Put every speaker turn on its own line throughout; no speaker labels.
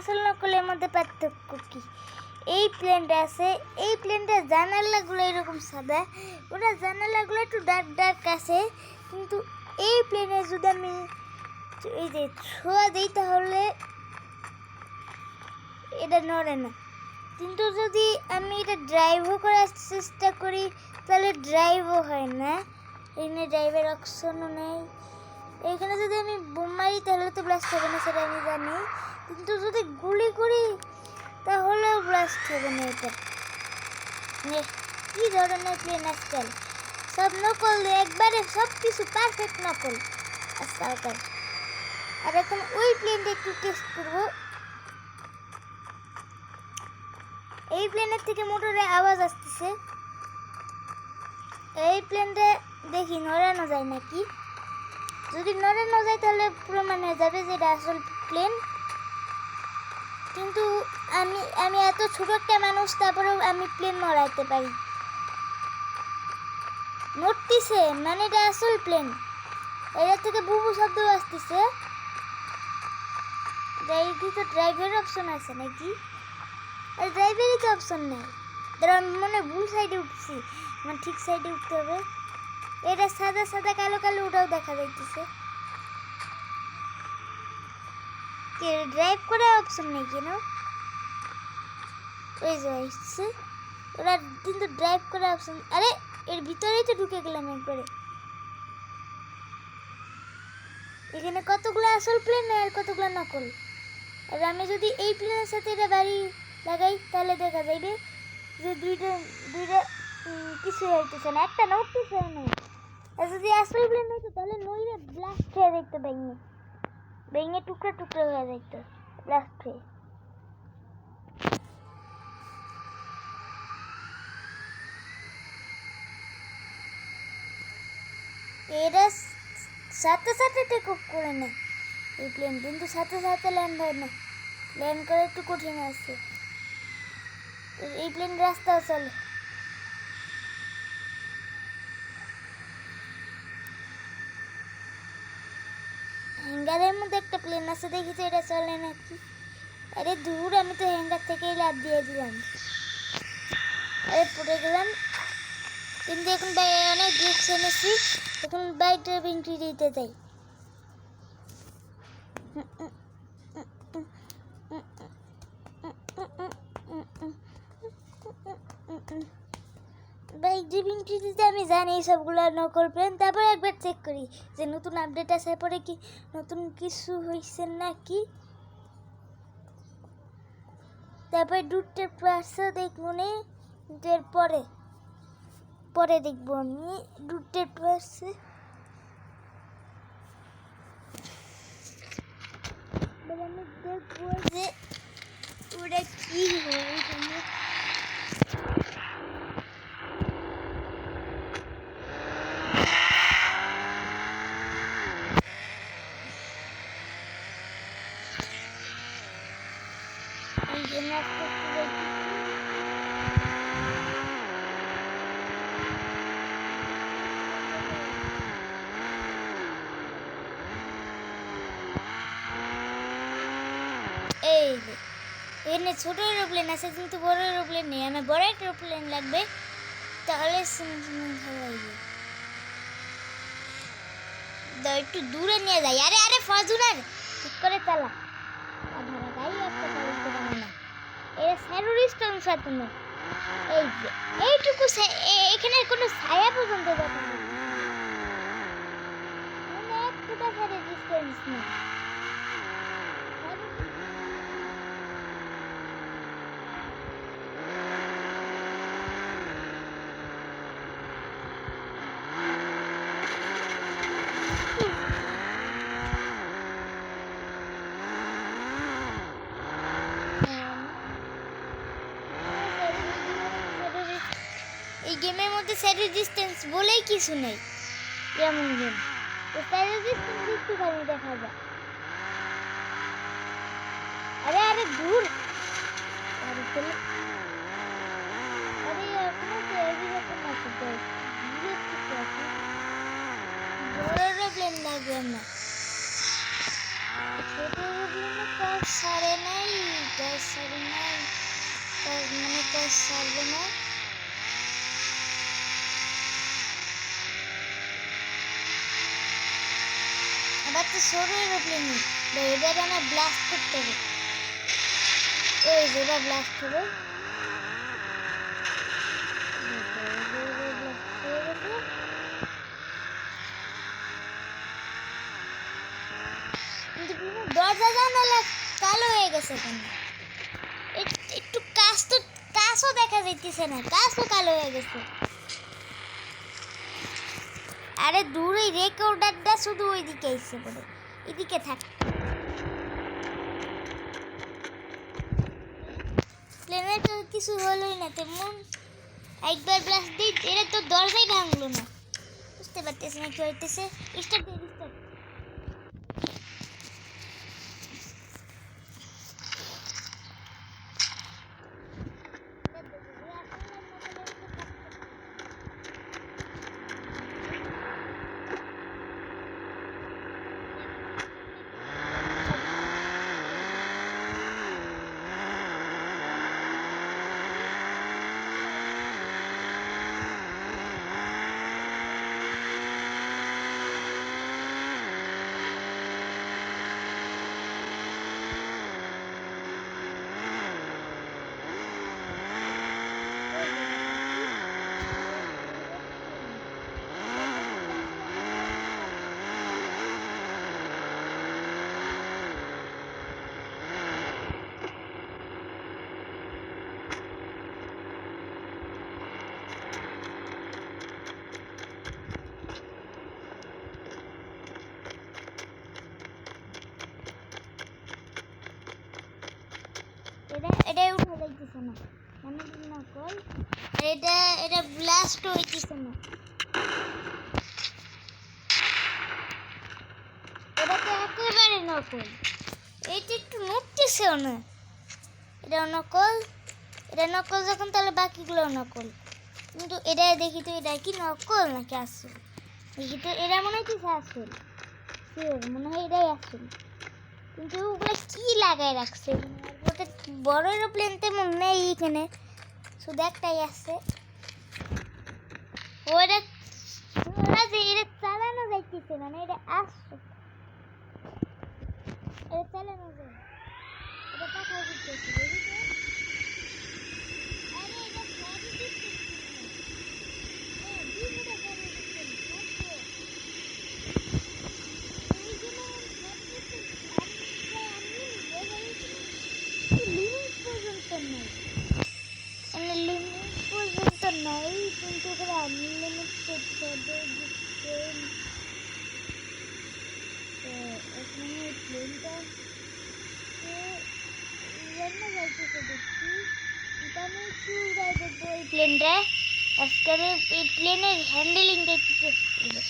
আসল নকলের মধ্যে পার্থক্য কি? এই প্লেনটা আছে, এই প্লেনটার জানালাগুলো এরকম সাদা, ওটা জানালাগুলো একটু ডার্ক ডার্ক আছে, কিন্তু এই প্লেনে যদি আমি এই যে ছোঁয়া দিই তাহলে এটা নড়ে না। কিন্তু যদি আমি এটা ড্রাইভও করার চেষ্টা করি তাহলে ড্রাইভও হয় না, এখানে ড্রাইভের অপশনও নেই। এখানে যদি আমি বোম মারি তাহলে তো ব্লাস্ট হবে না, সেটা আমি জানি, কিন্তু যদি গুলি করি তাহলেও ব্লাস্ট হবে না। এটা কি ধরনের প্লেন আজকাল, সব নকল, একবারে সব কিছু পারফেক্ট নকল আজকালকার। আর এখন ওই প্লেনটা একটু টেস্ট করবো। এই প্লেনের থেকে মোটরের আওয়াজ আসতেছে, এই প্লেনটা দেখি নড়ানো যায় নাকি। যদি নড়ানো যায় তাহলে প্রমাণ হয়ে যাবে যে এটা আসল প্লেন। কিন্তু আমি এত ছোট একটা মানুষ, তারপরেও আমি প্লেন নড়াইতে পারি। নড়তেছে মানে এটা আসল প্লেন। এর থেকে বুবু শব্দ আসতেছে। তো ড্রাইভের অপশন আছে নাকি? আর ড্রাইভেরই তো অপশন নেই। ধরো আমি মনে ভুল সাইডে উঠছি, আমার ঠিক সাইডে উঠতে হবে। এটা সাদা সাদা কালো কালো, ওটাও দেখা যাইতেছে। ড্রাইভ করার অপশন নেই কেন? ওই যে আসছে ওরা, কিন্তু ড্রাইভ করার অপশন, আরে এর ভিতরেই তো ঢুকে গেলাম একবারে। এখানে কতগুলো আসল প্লেন আর কতগুলো নকল। আর আমি যদি এই প্লেনের সাথে এটা বাড়ি লাগাই তাহলে দেখা যাবে যে দুইটা কিছু হইতেছে না, একটা নড়তেছে না। আর যদি আসল প্লেন হইতো তাহলে নইরে ব্লাস্ট হয়ে দেখতে ভেঙে টুকরা টুকরা হয়ে যাইতো ব্লাস্ট হয়ে। এরা সাথে সাথে টেক অফ করে নেয় এই প্লেন, কিন্তু সাথে সাথে ল্যান্ড হয় না, ল্যান্ড করা একটু কঠিন আছে। এই প্লেন রাস্তা চলে। হ্যাঙ্গারের মধ্যে একটা প্লেন আছে, দেখেছি এটা চলে নাকি। আরে দূর, আমি তো হ্যাঙ্গার থেকেই লাভ দিয়ে দিলাম, আরে পড়ে গেলাম। কিন্তু এখন অনেক রিস্ক এনেছি, এখন বাইক ড্রাইভিং দিতে চাই। বাইক ড্রাইভিং দিতে আমি জানি সবগুলো নকল প্লেন। তারপর একবার চেক করি যে নতুন আপডেট আসার পরে কি নতুন কিছু হয়েছে নাকি। তারপর দুটো পাশে দেখবো নে, এর পরে দেখবো আমি দুটো পাশে। আমি দেখবো যে ওটা কি হয়। এই এখানে ছোট এরোপ্লেন আছে কিন্তু বড় এরোপ্লেন নেই, আমার বড় একটা এরোপ্লেন লাগবে, তাহলে ভালো লাগবে। একটু দূরে নিয়ে যাই। আরে আরে ফরচুনার ঠিক করে চালা, আধারা গাড়ি একটা চালাতে পারে না, এটা টেররিস্ট অনুসার তুমি। এই যে এইটুকু এখানে কোনো ছায়া পর্যন্ত দেখা নেই, মানে এক ফুটা ছাড়ে ডিস্টেন্স নেই। এই গেমের মধ্যে স্যারি ডিস্টেন্স বলেই কিছু নেই, যেমন গেম স্যারি ডিস্টেন্স একটুখানি দেখা যায়। আরে আরে দূর, আরে চলো, আরে এখনো তো এরকম আছে, বড় প্লেন লাগবে না, ছোট প্লেনে কাজ সারে নাই। ছাড়বে না। এবার তো সরু এরোপ্লেন, এবার আমার ব্লাস্ট করতে হবে। এই যে এবার ব্লাস্ট হবে। দরজা জানালা কালো হয়ে গেছে কেন? একটু কাঁচও দেখা যাইতেছে না, কাঁচও কালো হয়ে গেছে। আরে দূরে রেকর্ডারটা শুধু ওইদিকে এসে পড়ে, এদিকে থাক। প্লেনের তো কিছু হলোই না তেমন। একবার ব্লাস্ট দিই, এরা তো দরজাই ভাঙলো না। বুঝতে পারতেছি না কি হইতেছে। স্টার্ট দিয়ে স্টার্ট। এটা উঠে যাইতেছে না, মানে নকল। এটা ব্লাস্ট হইতেছে না। এটা তো একেবারে নকল। এইটা একটু নড়তেছেও না। এটা নকল। এটা নকল যখন, তাহলে বাকিগুলো নকল। কিন্তু এটা দেখি তো, এটা কি নকল নাকি আসল? দেখি তো, এরা মনে হয় কিছু আসল। মনে হয় এটাই আসল। কিন্তু ওগুলো কি লাগাই রাখছে? ওটা বড় এরোপ্লেন তেমন নেই এখানে, শুধু একটাই আছে। ওরা যে এটা চালানো যাইতেছে, মানে এটা আসছে, এটা চালানো যায়, এটা পাখা দিতেছে। বুঝেছো? আরে এটা সবই দিতেছে। লিমিট পর্যন্ত নাই, কিন্তু আনলিমিট করতে হবে। এখানে প্লেনটা রান্না যাইতেছে দেখছি। আমি একটু উড়াই দেখবো এই প্লেনটা। আজকে আমি এই প্লেনের হ্যান্ডেলিংটা একটু টেস্ট করবো।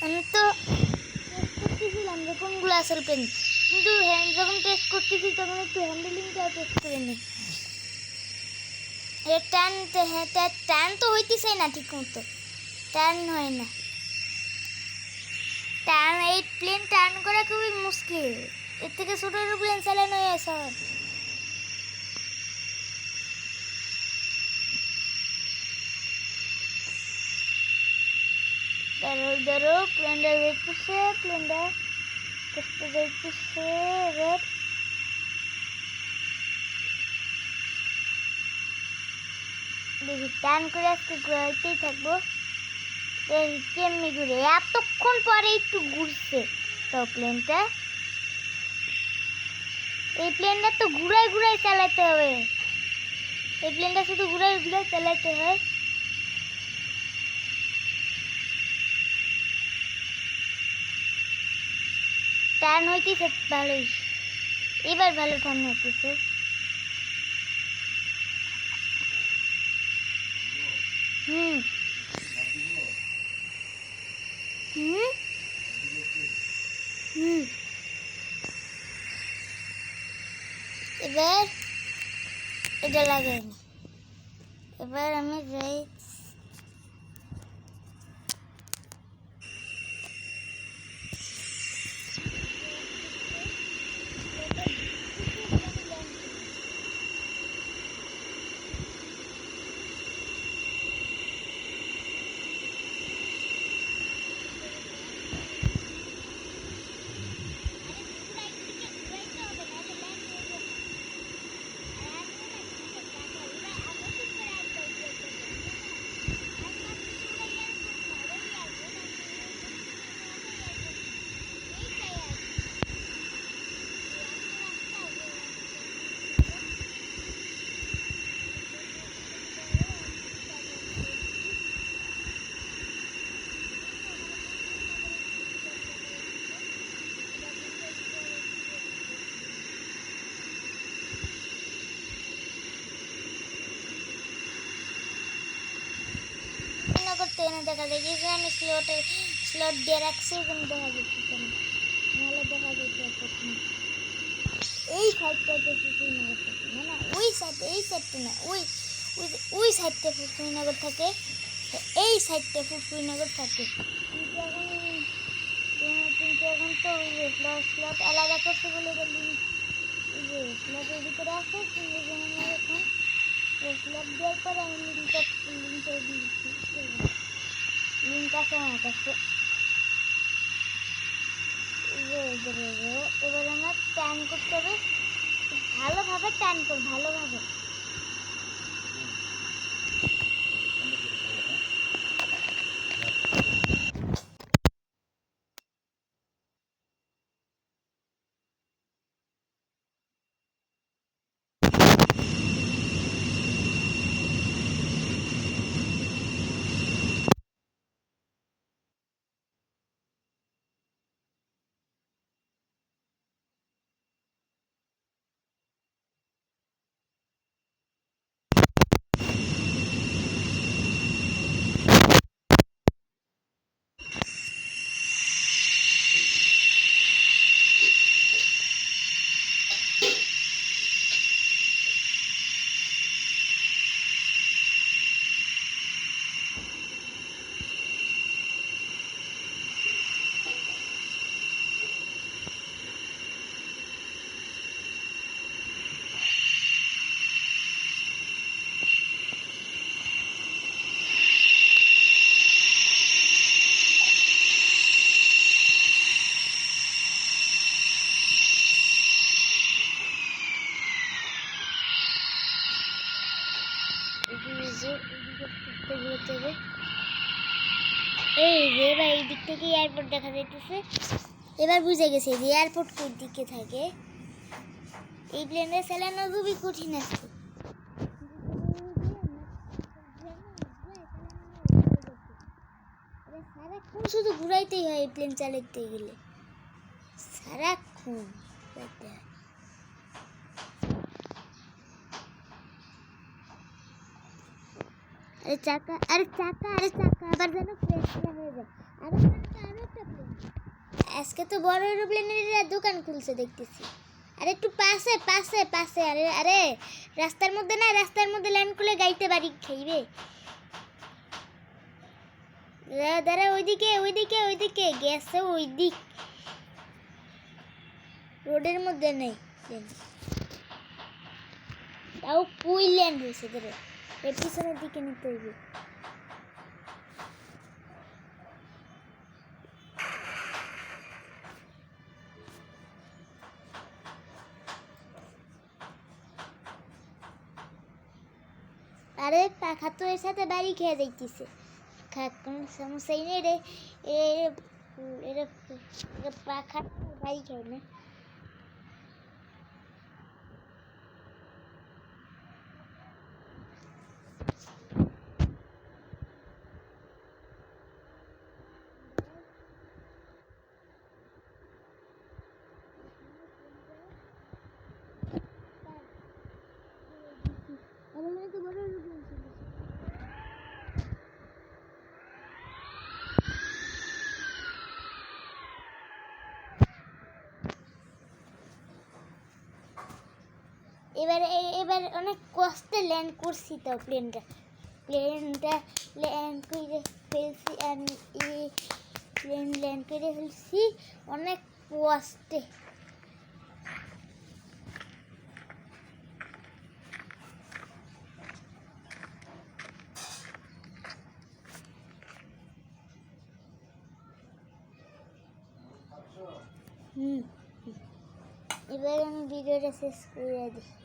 আমি তো টেস্ট করতেছিলাম যে কোনগুলো আসল প্লেন, কিন্তু যখন টেস্ট করতেছি তখন একটু হ্যান্ডেলিংটা টেস্ট করে নিই। এর টান তো হইতেছে না ঠিক মতো, টান হয় না। এই প্লেন টান করা খুবই মুশকিল। এর থেকে ছোট প্লেন চালানো হয় সহজ। ধরো প্লেনটা দেখতেছে, প্লেনটা দেখতে দেখতেছে। এবার দেখি টান করে আজকে ঘুরাইতেই থাকবো। কেমনি ঘুরে, এতক্ষণ পরে একটু ঘুরছে তো প্লেনটা। এই প্লেনটা তো ঘুরাই ঘুরাই চালাতে হবে। এই প্লেনটা শুধু ঘুরাই ঘুরাই চালাতে হয়। টান হইতেছে ভালোই, এবার ভালো টান হইতেছে। হুম হুম হুম এবার এটা লাগাইনি। এবার আমি যাই, এখানে দেখা যায় যে আমি স্লট দিয়ে রাখছি, এখানে দেখা যাচ্ছে না, নাহলে দেখা যাচ্ছে এই সাইডটাতে ফুফুইনগর থাকে, না না ওই সাইডে, এই সাইডটা না, ওই সাইডটা ফুফুইনগর থাকে, এই সাইডটা ফুফুইনগর থাকে। কিন্তু এখন তো ওই যে স্লট আলাদা করতে বলে বলি, ওই যে স্লটের ভিতরে আছে, কিন্তু এখন স্লট দেওয়ার পরে আমি লিঙ্ক আছে আমার কাছে। এবার আমার টান করতে হবে, ভালোভাবে টান কর, ভালোভাবে। এই যে এবার এই দিক থেকে এয়ারপোর্ট দেখা যাইতেছে, এবার বুঝে গেছে যে এয়ারপোর্ট কোন দিকে থাকে। এই প্লেনে চালানো খুবই কঠিন আছে, সারাক্ষণ শুধু ঘুরাইতেই হয় এই প্লেন চালাতে গেলে, সারাক্ষণ ঘুরাইতে হয়। আরে চাকা, আরে চাকা, আরে চাকা আবার যেন ফ্রেশটা হয়ে যায়। আরো একটা প্লেন, আজকে তো বড় এরোপ্লেনের দোকান খুলছে দেখতেছি। আরে একটু পাশে পাশে পাশে, আরে আরে রাস্তার মধ্যে না, রাস্তার মধ্যে ল্যান্ড করলে গাইতে বাড়ি খাইবে। দাঁড়া, ওইদিকে ওইদিকে ওইদিকে গেছে, ওই দিক রোডের মধ্যে নেই, তাও কুই ল্যান্ড হয়েছে, ধরে এর পিছনের দিকে নিতে হইবে। আরে পাখা তো এর সাথে বাড়ি খেয়ে যাইতেছে, কোনো সমস্যাই নেই রে, পাখা বাড়ি খেয়ে না। এবার অনেক কষ্টে ল্যান্ড করছি তো, প্লেনটা ল্যান্ড করে ফেলছি, প্লেন ল্যান্ড করে ফেলছি অনেক কষ্টে। এবার আমি ভিডিওটা শেষ করে দিই।